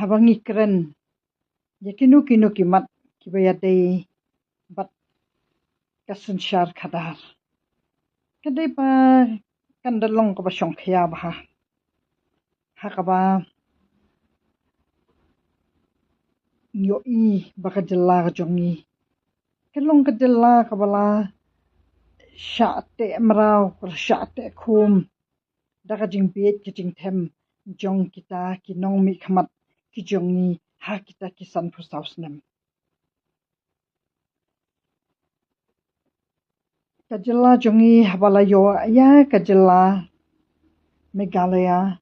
habangi keren ya kinu kimat kibayade bat kasan syar kadar kadai pa kandalong ka basyong kaya bah hakaba yoi bakajalla jongi kelong kajalla kabala syate mrau syate khum daga jing biet kijing them jong kita kinong mi khamat kijongi ha kita kisan pusausnem kajalla jongi habala yo ya kajalla Meghalaya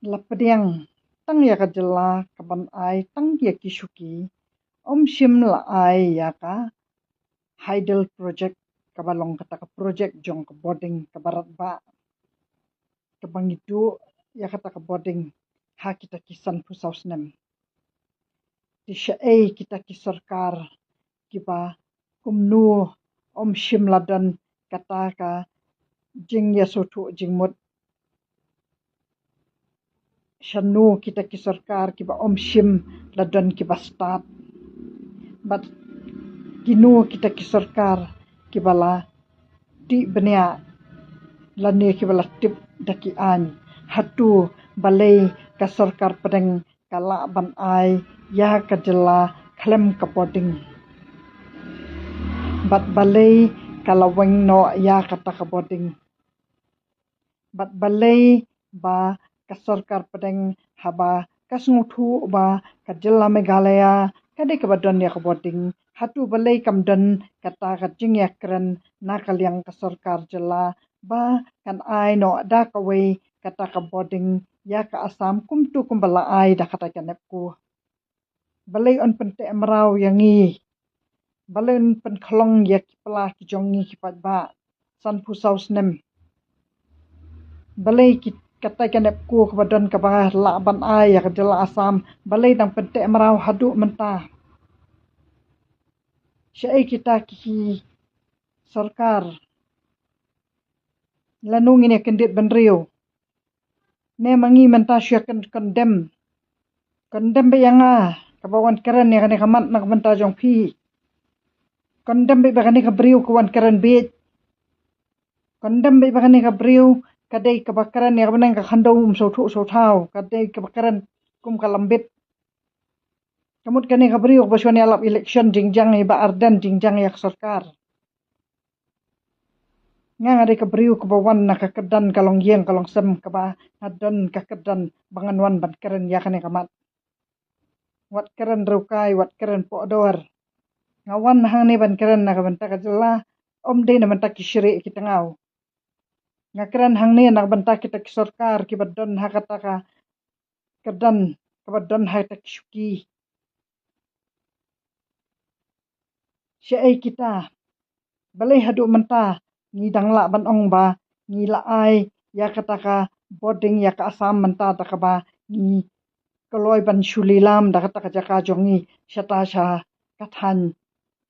lapadiang tang ya kajalla kaban ai tang ya kisuki shim la ai ya ka Hydel project kabalong kata ka project jong ka boarding ka barat ba kabang itu ya kata ka boarding ha kita kisan pusausnem di syai kita ki sarkar kiba kumnu shim ladan kata ka jing ya sotu jingmut shanu kita ki sarkar kiba shim ladan kiba start but kinu kita ki sarkar kibala di benia lani kibala tip daki an hatu balai ka sarkar pedeng kala ban ai ya kajela klem kapoding bat balai kala weng no ya kata kapoding bat balai ba ka sarkar pedeng haba kasngutu ba kajela Meghalaya kadai ka badon ya kapoding hatu balai kamdan kata ka jingya kren nakaliang ka sarkar jela ba kan ai no da ka we kata ka boarding ya ka asam kumtu kumbala ai da kata kanepku balai on pente mrau yangi balai on pen khlong ya kipla ki jongi kipat ba san pusaus nem balai ki kata kanepku ka badon ka ba la ban ai ya ka jela asam balai dang pente mrau hadu mentah syai kita ki sarkar lanung ini kendit benriu ne mangi menta syakan condemn be yanga kabawan keren ya kane kamat nak menta jong phi condemn be bakane ka briu kawan keren bet condemn be bakane ka briu kadai ka bakaran ya banang ka khandau so thau kadai ka bakaran kum kalambit kamut kane ka briu baswane alap election jingjang ba ardan jingjang ya sarkar ngang ada ka briu ka bawan na ka kedan kalong yeng kalong sem ka ba adon ka kedan bangan wan ban keren ya kane kamat wat keren rukai wat keren podor ngawan hang ni ban keren na ka banta ka jela de na banta kisri kita ngau ngakeren hang ni nak banta kita ki sarkar ki badon ha kata ka kedan ka badon ha ta kisuki syai kita balai hadu menta ni dangla ban ong ba ni la ai ya kata ka boarding ya ka asam menta ta ka ba ni koloi ban shulilam da kata ka jaka jongi syata sha kathan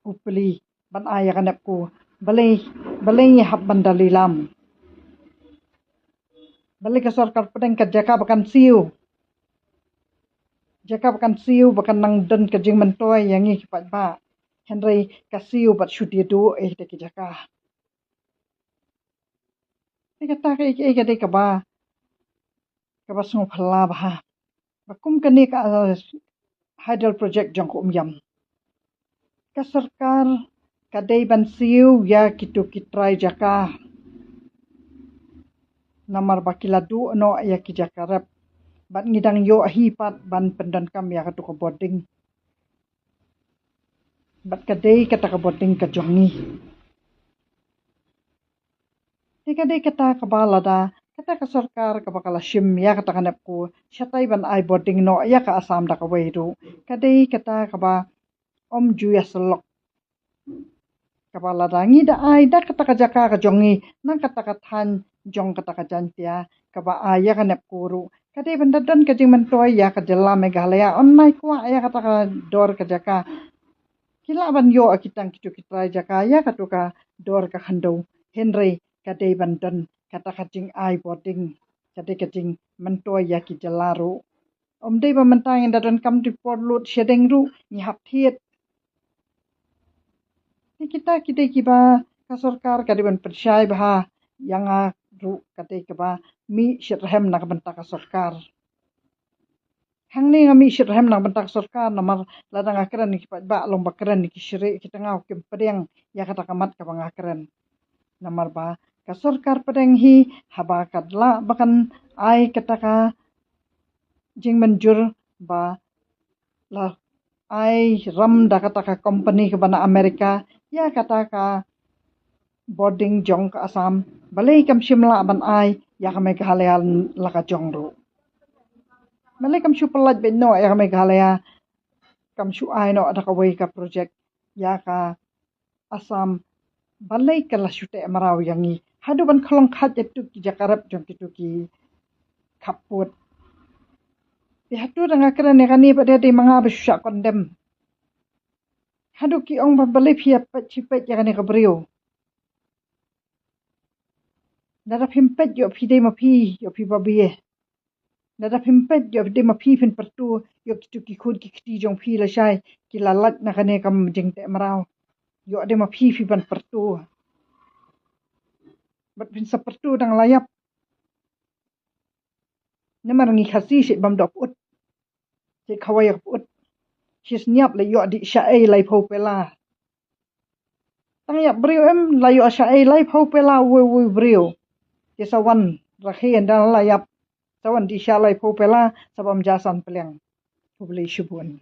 upli ban ai ya kanapku balai hab ban dalilam balai ka sarkar pedeng ka jaka bakan siu bakan nang den ka jing mentoi yangi kipat ba Henry kasiu bat shudi do te ki jaka kata ka dei ka ba sungu phalla ba bakum kani ka Hydel project jong ko yam ka sarkar kadai ban siu ya kitu kitrai jaka namar bakiladu no ya ki jaka rap ban ngidang yo hi pat ban pendan kam ya ka boarding bat kadai kata ka boarding ka jongi kadai kata ka balada kata ka sarkar ka bakala shim ya kata kanapku syatai ban ai boarding no ya ka asam da ka weiru kadai kata ka ba juya selok ka balada ngi da ai da kata ka jaka ka jongi nang kata ka than jong kata ka jantia ka ba ai ya kanapku ru kadai benda don ka jing mentoi ya ka jela Meghalaya online kwa ya kata ka dor ka jaka kila ban yo akitang kitu kitrai jaka ya katu ka dor ka khandau Henry kadai ban don kata ka jing ai boarding jadi kecing mentua ya ki jelaru dei ba mentang yang dadan kam di porlut shedeng ru ni hap thiet ni kita kiba ka sarkar ka diban persyai bah yang ru kate ba mi shirhem nak bentak ka sarkar hang ni ngami shirhem nak bentak sarkar namar ladang akran ni kipat ba long bakran ni kishri kita ngau kim pedeng ya kata kamat ka bang akran namar ba ka sarkar pedeng hi haba kadla bakan ai kata ka jing menjur ba la ai ram da kata ka company ke bana Amerika ya kata ka boarding jong ka Assam balai kam shimla ban ai ya kame ka halean la ka jong ro balai kam shu pelat be no ya kame ka halea kam shu ai no da ka wei ka project ya ka Assam balai ka la shute marau yangi hadu ban kholong khat etu ki jakarap jong kitu ki khaput hatu ranga kran kani pada di manga besya kondem hadu ki ong balai phia pachipet ya kani kabriu nada pimpet yo pide ma pi yo pi babie nada pimpet yo de ma pi fin pertu yo kitu ki khud ki kiti jong pi la shai ki lalat na kane kam jing te marau yo de ma pi ban pertu bat fin sa pertu dang layap nemar ngi khasi si bam dop ut si khawai ut his niap le yo di shai lai pho pela tang ya briu em la yo shai lai pho pela we briu ke sawan rakhi dan layap sawan di shalai pho pela sabam jasan peleng publish bun